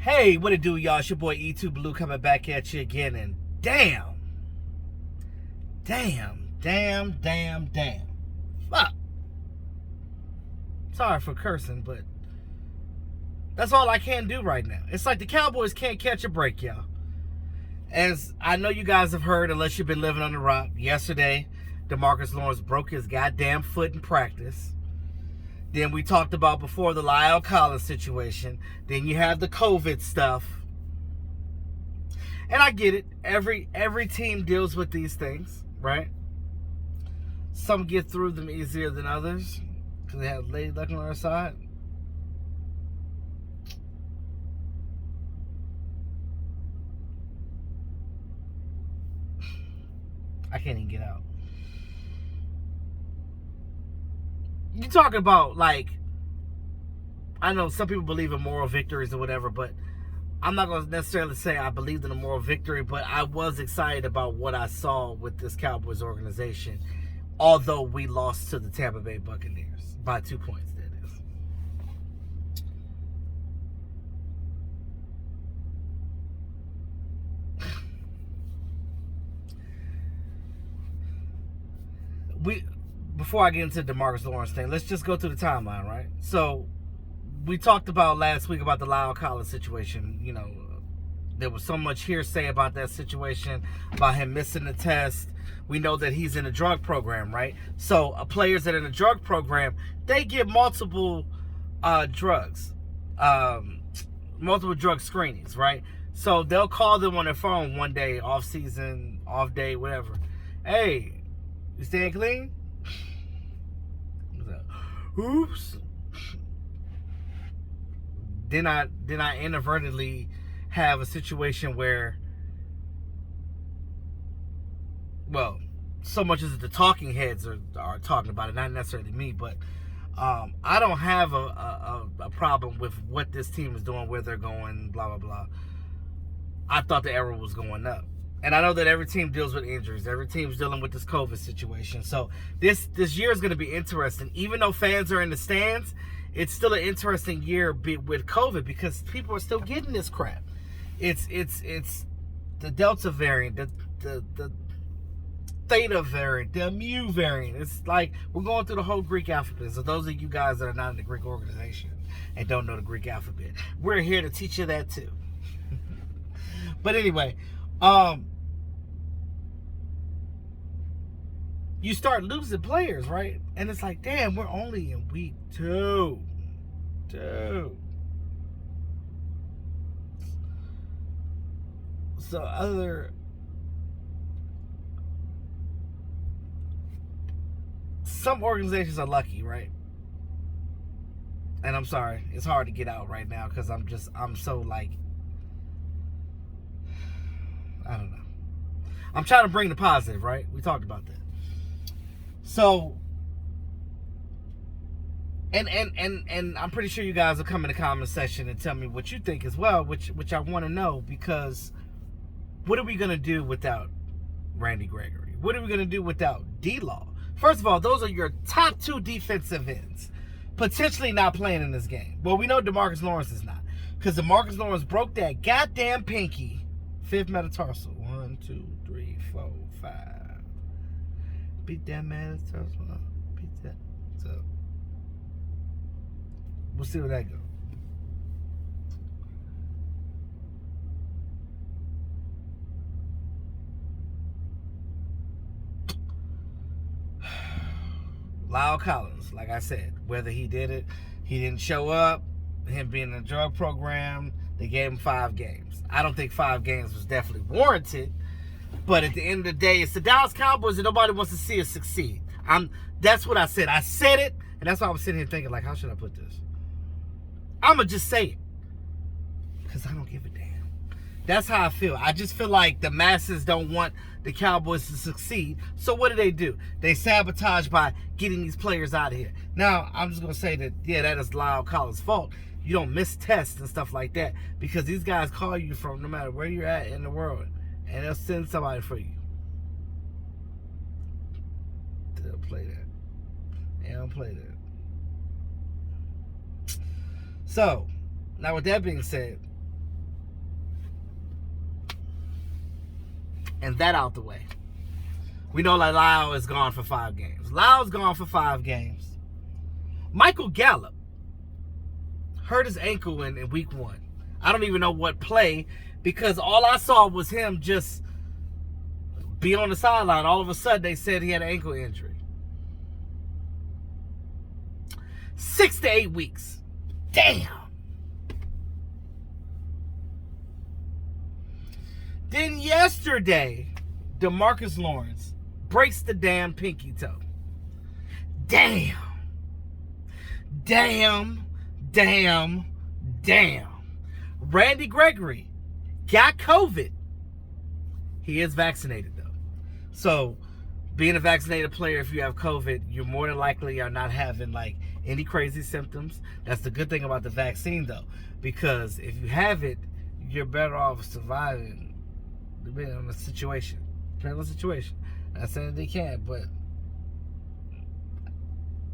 Hey, what it do, y'all? It's your boy E2 Blue coming back at you again, and damn. Fuck. Sorry for cursing, but that's all I can do right now. It's like the Cowboys can't catch a break, y'all. As I know you guys have heard, unless you've been living on the rock, yesterday, DeMarcus Lawrence broke his goddamn foot in practice. Then we talked about before the Lyle Collins situation. Then you have the COVID stuff. And I get it. Every team deals with these things, right? Some get through them easier than others because they have Lady Luck on their side. I can't even get out. You talking about, like, I know some people believe in moral victories or whatever, but I'm not going to necessarily say I believed in a moral victory, but I was excited about what I saw with this Cowboys organization, although we lost to the Tampa Bay Buccaneers by 2 points, that is. Before I get into the DeMarcus Lawrence thing, let's just go through the timeline, right? So, we talked about last week about the Lyle Collins situation. You know, there was so much hearsay about that situation, about him missing the test. We know that he's in a drug program, right? So, players that are in a drug program, they get multiple drugs, multiple drug screenings, right? So, they'll call them on their phone one day, off season, off day, whatever. Hey, you staying clean? Oops. Then I inadvertently have a situation where, well, so much as the talking heads are talking about it, not necessarily me, but I don't have a problem with what this team is doing, where they're going, blah, blah, blah. I thought the error was going up. And I know that every team deals with injuries. Every team's dealing with this COVID situation. So this year is going to be interesting. Even though fans are in the stands, it's still an interesting year with COVID because people are still getting this crap. It's the Delta variant, the Theta variant, the Mu variant. It's like we're going through the whole Greek alphabet. So those of you guys that are not in the Greek organization and don't know the Greek alphabet, we're here to teach you that too. But anyway, you start losing players, right? And it's like, damn, we're only in week 2. So some organizations are lucky, right? And I'm sorry, it's hard to get out right now because I'm so like, I don't know. I'm trying to bring the positive, right? We talked about that. So, and I'm pretty sure you guys will come in the comment section and tell me what you think as well, which I want to know, because what are we going to do without Randy Gregory? What are we going to do without D-Law? First of all, those are your top 2 defensive ends, potentially not playing in this game. Well, we know DeMarcus Lawrence is not, because DeMarcus Lawrence broke that goddamn pinky, 5th metatarsal. 1, 2, 3, 4, 5. Beat that metatarsal. Beat that. So we'll see where that goes. Lyle Collins, like I said, whether he did it, he didn't show up, him being in a drug program, they gave him 5 games. I don't think 5 games was definitely warranted, but at the end of the day, it's the Dallas Cowboys and nobody wants to see us succeed. That's what I said. I said it, and that's why I was sitting here thinking, like, how should I put this? I'm going to just say it, because I don't give a damn. That's how I feel. I just feel like the masses don't want the Cowboys to succeed. So what do? They sabotage by getting these players out of here. Now, I'm just going to say that, yeah, that is Lyle Collins' fault. You don't miss tests and stuff like that, because these guys call you from no matter where you're at in the world, and they'll send somebody for you. They'll play that. They don't play that. So, now with that being said, and that out the way. We know that Lyle is gone for 5 games. Lyle's gone for 5 games. Michael Gallup hurt his ankle in week 1. I don't even know what play, because all I saw was him just be on the sideline. All of a sudden, they said he had an ankle injury. 6 to 8 weeks. Damn. Then yesterday, DeMarcus Lawrence breaks the damn pinky toe. Damn. Damn. Damn. Damn. Randy Gregory got COVID. He is vaccinated, though. So, being a vaccinated player, if you have COVID, you more than likely are not having, like, any crazy symptoms. That's the good thing about the vaccine, though. Because if you have it, you're better off surviving, depending on the situation. Depending on the situation. Not saying they can't, but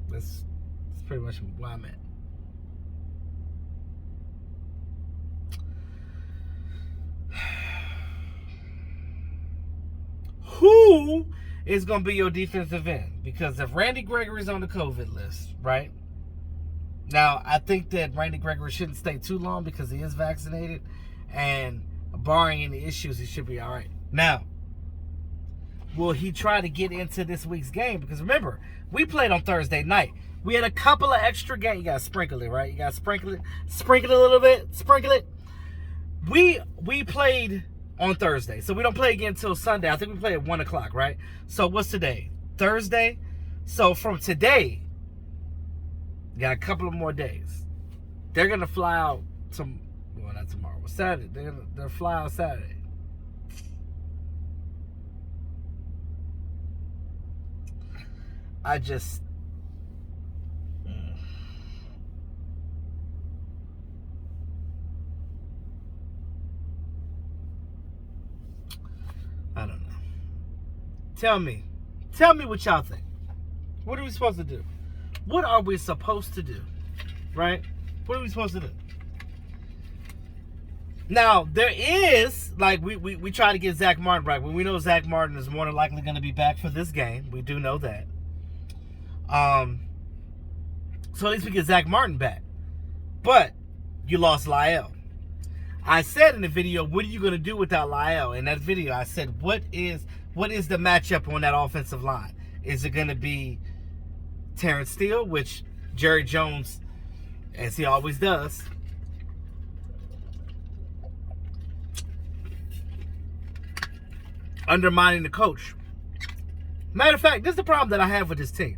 that's pretty much where I'm at. Who is going to be your defensive end? Because if Randy Gregory's on the COVID list, right? Now, I think that Randy Gregory shouldn't stay too long because he is vaccinated. And barring any issues, he should be all right. Now, will he try to get into this week's game? Because remember, we played on Thursday night. We had a couple of extra games. You got to sprinkle it, right? You got to sprinkle it. Sprinkle it a little bit. Sprinkle it. We played on Thursday. So we don't play again until Sunday. I think we play at 1 o'clock, right? So what's today? Thursday? So from today, you got a couple of more days. They're going to fly out well, not tomorrow. Saturday. They'll fly out Saturday. I just... I don't know. Tell me what y'all think. What are we supposed to do? What are we supposed to do? Right? What are we supposed to do? Now, there is, like, we try to get Zach Martin right. When we know Zach Martin is more than likely going to be back for this game. We do know that. So at least we get Zach Martin back. But you lost Lyle. I said in the video, what are you going to do without Lyle? In that video, I said, what is the matchup on that offensive line? Is it going to be Terrence Steele, which Jerry Jones, as he always does, undermining the coach? Matter of fact, this is the problem that I have with this team.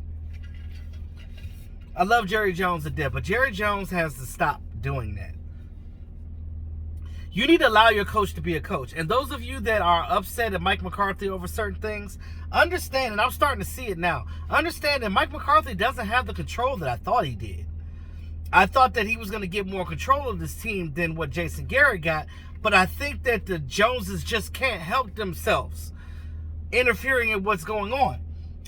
I love Jerry Jones to death, but Jerry Jones has to stop doing that. You need to allow your coach to be a coach. And those of you that are upset at Mike McCarthy over certain things, understand, and I'm starting to see it now, understand that Mike McCarthy doesn't have the control that I thought he did. I thought that he was going to get more control of this team than what Jason Garrett got, but I think that the Joneses just can't help themselves interfering in what's going on.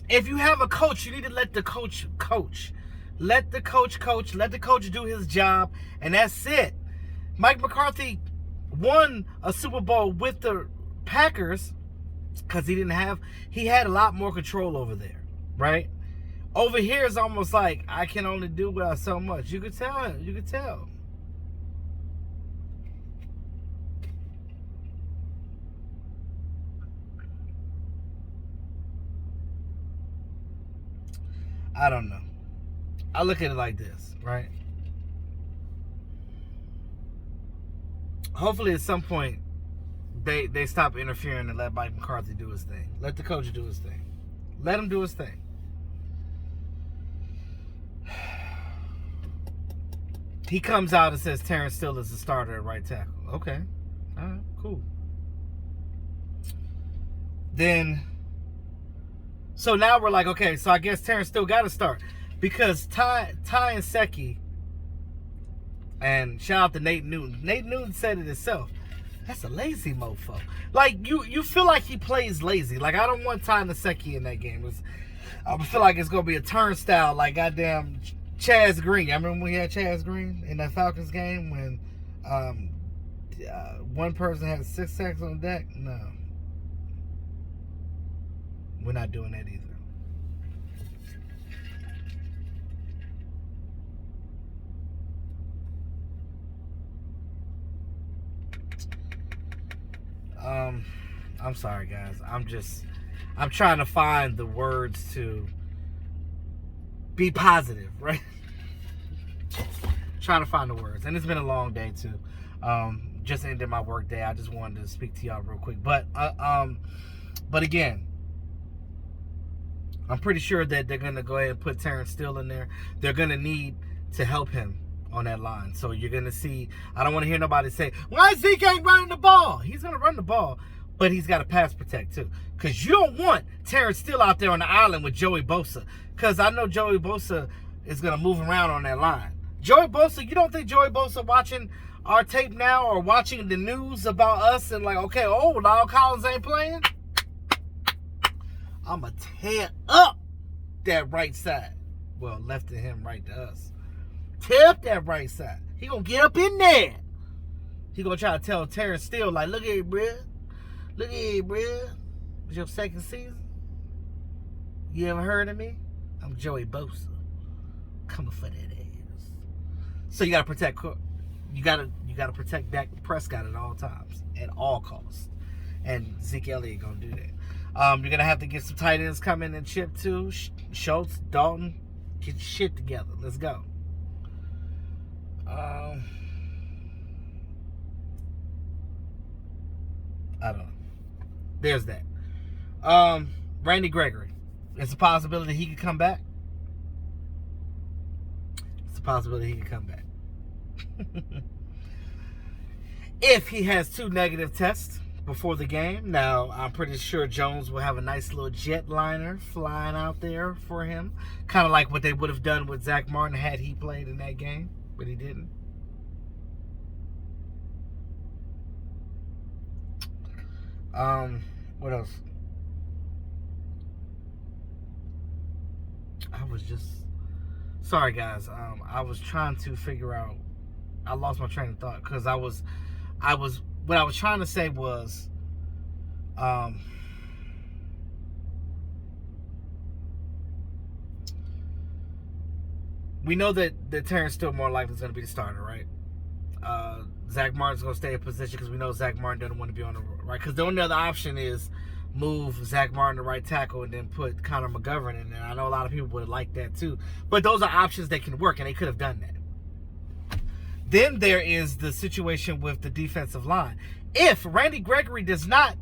If you have a coach, you need to let the coach coach. Let the coach coach. Let the coach do his job, and that's it. Mike McCarthy won a Super Bowl with the Packers because he had a lot more control over there, right? Over here is almost like, I can only do without so much. You could tell him. You could tell. I don't know. I look at it like this, right? Hopefully at some point they stop interfering and let Mike McCarthy do his thing. Let the coach do his thing. Let him do his thing. He comes out and says Terrence Steele is the starter at right tackle. Okay. All right, cool. Then, so now we're like, okay, so I guess Terrence Steele got to start. Because Ty and Seki, and shout out to Nate Newton. Nate Newton said it himself. That's a lazy mofo. Like, you feel like he plays lazy. Like, I don't want Ty Nsekhe in that game. I feel like it's going to be a turnstile like goddamn Chaz Green. I remember when we had Chaz Green in that Falcons game when one person had 6 sacks on deck? No. We're not doing that either. I'm sorry, guys. I'm trying to find the words to be positive, right? Trying to find the words. And it's been a long day, too. Just ended my work day. I just wanted to speak to y'all real quick. But again, I'm pretty sure that they're going to go ahead and put Terrence Steele in there. They're going to need to help him on that line. So you're going to see, I don't want to hear nobody say, why Zeke ain't running the ball? He's going to run the ball, but he's got to pass protect too. Because you don't want Terrence Steele out there on the island with Joey Bosa. Because I know Joey Bosa is going to move around on that line. Joey Bosa, you don't think Joey Bosa watching our tape now or watching the news about us and like, okay, Lyle Collins ain't playing? I'm going to tear up that right side. Well, left to him, right to us. Tear up that right side. He going to get up in there. He going to try to tell Terrence Steele, like, look at it, bruh. Look at it, bruh. It's your second season. You ever heard of me? I'm Joey Bosa. Coming for that ass. So you got to protect. You got to protect Dak Prescott at all times, at all costs. And Zeke Elliott going to do that. You're going to have to get some tight ends coming and chip too. Schultz, Dalton, get your shit together. Let's go. I don't know. There's that. Randy Gregory. It's a possibility he could come back. It's a possibility he could come back. If he has 2 negative tests before the game. Now, I'm pretty sure Jones will have a nice little jet liner flying out there for him. Kind of like what they would have done with Zach Martin had he played in that game, but he didn't. What else? Sorry guys, I was trying to figure out, I lost my train of thought because what I was trying to say was, we know that Terrence Steele more likely is going to be the starter, right? Zach Martin's going to stay in position because we know Zach Martin doesn't want to be on the right. Because the only other option is move Zach Martin to right tackle and then put Connor McGovern in there. I know a lot of people would like that too. But those are options that can work, and they could have done that. Then there is the situation with the defensive line. If Randy Gregory does not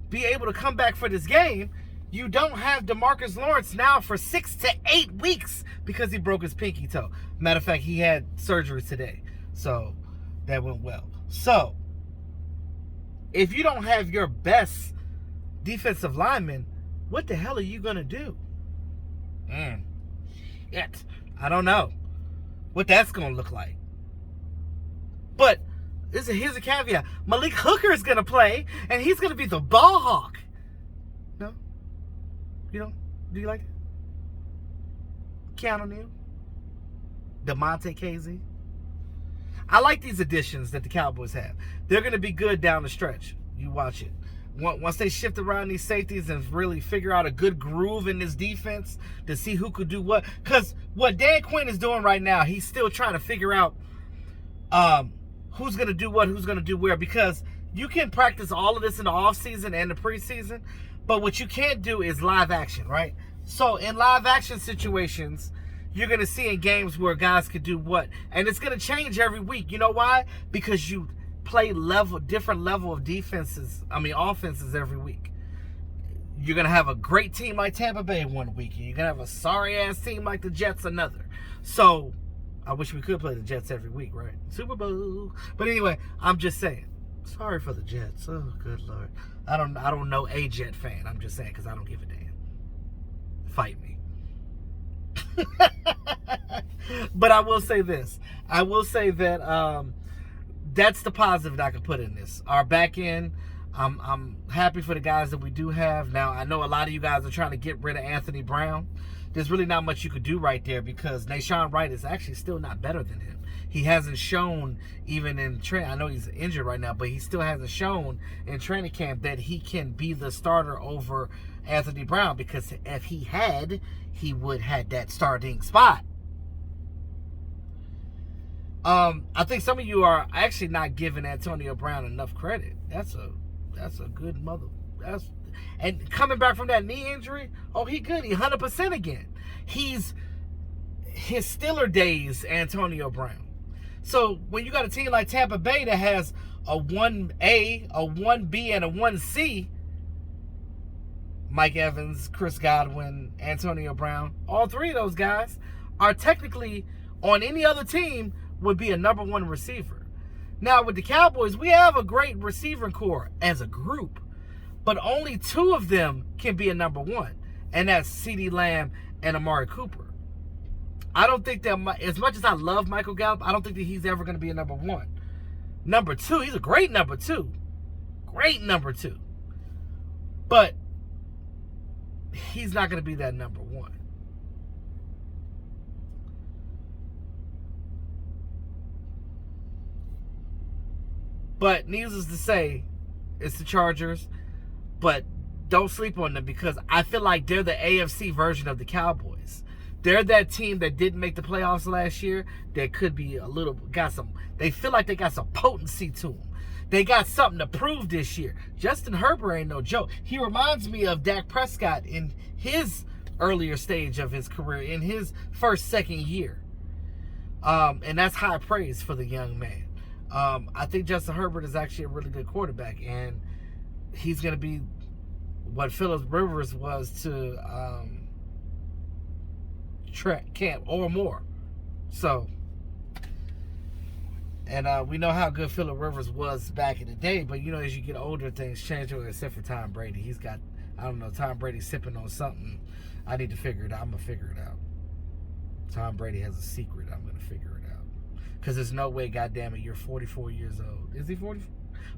be able to come back for this game, you don't have DeMarcus Lawrence now for 6 to 8 weeks because he broke his pinky toe. Matter of fact, he had surgery today. So that went well. So if you don't have your best defensive lineman, what the hell are you going to do? Shit. I don't know what that's going to look like. But here's a caveat. Malik Hooker is going to play, and he's going to be the ball hawk. No? You don't? Do you like it? Keanu Neal? DeMonte Casey? I like these additions that the Cowboys have. They're going to be good down the stretch. You watch it. Once they shift around these safeties and really figure out a good groove in this defense to see who could do what. Because what Dan Quinn is doing right now, he's still trying to figure out who's going to do what, who's going to do where. Because you can practice all of this in the offseason and the preseason, but what you can't do is live action, right? So in live action situations, you're going to see in games where guys could do what. And it's going to change every week. You know why? Because you play different level of offenses every week. You're going to have a great team like Tampa Bay one week, and you're going to have a sorry-ass team like the Jets another. So, I wish we could play the Jets every week, right? Super Bowl. But anyway, I'm just saying. Sorry for the Jets. Oh, good Lord. I don't know a Jet fan. I'm just saying because I don't give a damn. Fight me. But I will say this. I will say that that's the positive that I can put in this. Our back end, I'm happy for the guys that we do have. Now, I know a lot of you guys are trying to get rid of Anthony Brown. There's really not much you could do right there because Nashawn Wright is actually still not better than him. He hasn't shown even in training. I know he's injured right now, but he still hasn't shown in training camp that he can be the starter over Anthony Brown, because if he had, he would have that starting spot. I think some of you are actually not giving Antonio Brown enough credit. That's a good mother. And coming back from that knee injury, he good. He 100% again. He's his Steeler days, Antonio Brown. So when you got a team like Tampa Bay that has a 1A, a 1B, and a 1C, Mike Evans, Chris Godwin, Antonio Brown, all three of those guys are technically on any other team would be a number one receiver. Now with the Cowboys, we have a great receiving core as a group, but only two of them can be a number one, and that's CeeDee Lamb and Amari Cooper. I don't think that, as much as I love Michael Gallup, I don't think that he's ever going to be a number one. Number two, he's a great number two. Great number two. But he's not going to be that number one. But needless to say, it's the Chargers. But don't sleep on them, because I feel like they're the AFC version of the Cowboys. They're that team that didn't make the playoffs last year that could be they feel like they got some potency to them. They got something to prove this year. Justin Herbert ain't no joke. He reminds me of Dak Prescott in his earlier stage of his career, in his second year. And that's high praise for the young man. I think Justin Herbert is actually a really good quarterback, and he's going to be what Phillip Rivers was to Camp or more. So, and we know how good Phillip Rivers was back in the day, but as you get older, things change, except for Tom Brady. He's got, Tom Brady's sipping on something. I need to figure it out. I'm going to figure it out. Tom Brady has a secret. I'm going to figure it out. Because there's no way, goddammit, you're 44 years old. Is he 44?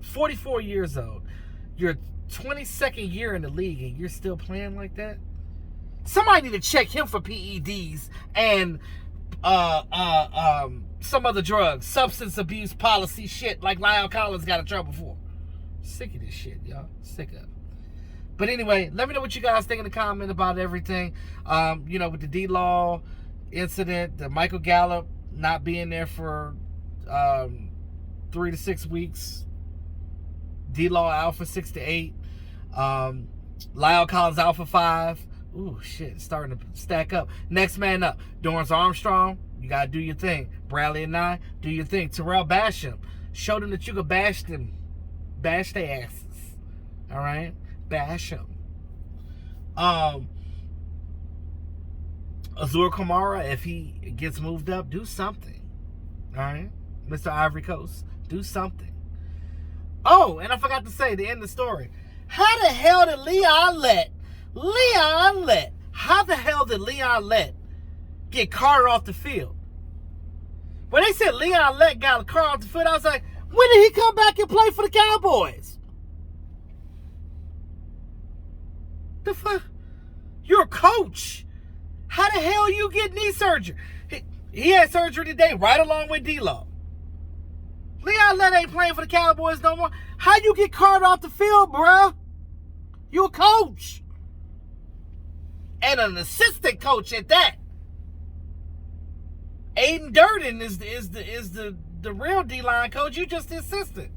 44 years old. You're 22nd year in the league and you're still playing like that? Somebody need to check him for PEDs and some other drugs, substance abuse policy shit like Lyle Collins got in trouble for. Sick of this shit, y'all. Sick of it. But anyway, let me know what you guys think in the comment about everything. With the D-Law incident, the Michael Gallup not being there for 3 to 6 weeks, D-Law out for 6 to 8, Lyle Collins out for 5. Ooh, shit, starting to stack up. Next man up, Dorrance Armstrong, you got to do your thing. Bradley and I, do your thing. Terrell Basham, show them that you can bash them. Bash their asses. All right? Bash them. Azur Kamara, if he gets moved up, do something. All right? Mr. Ivory Coast, do something. Oh, and I forgot to say, the end of the story. How the hell did Leon Lett get carted off the field? When they said Leon Lett got carted off the field, I was like, when did he come back and play for the Cowboys? The fuck? You're a coach. How the hell you get knee surgery? He had surgery today right along with D-Law. Leon Lett ain't playing for the Cowboys no more. How you get carted off the field, bruh? You a coach. And an assistant coach at that. Aiden Durden is the real D-line coach. You just the assistant.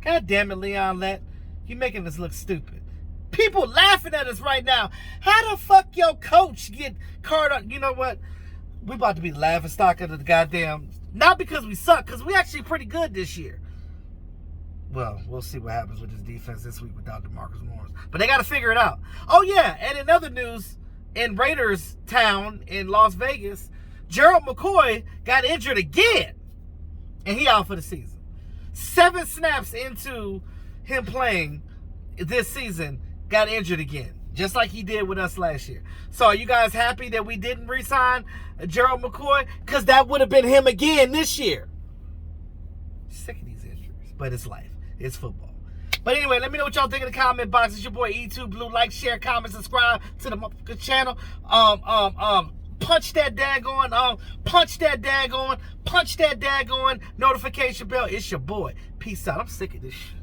God damn it, Leon Lett. You making us look stupid. People laughing at us right now. How the fuck your coach get carted off? You know what? We about to be the laughing stock of the goddamn... Not because we suck, because we actually pretty good this year. Well, we'll see what happens with this defense this week without DeMarcus Lawrence. But they got to figure it out. Oh, yeah, and in other news, in Raiders town in Las Vegas, Gerald McCoy got injured again. And he out for the season. 7 snaps into him playing this season, got injured again. Just like he did with us last year. So are you guys happy that we didn't re-sign Gerald McCoy? Because that would have been him again this year. Sick of these injuries. But it's life. It's football. But anyway, let me know what y'all think in the comment box. It's your boy E2 Blue. Like, share, comment, subscribe to the channel. punch that daggone notification bell. It's your boy. Peace out. I'm sick of this shit.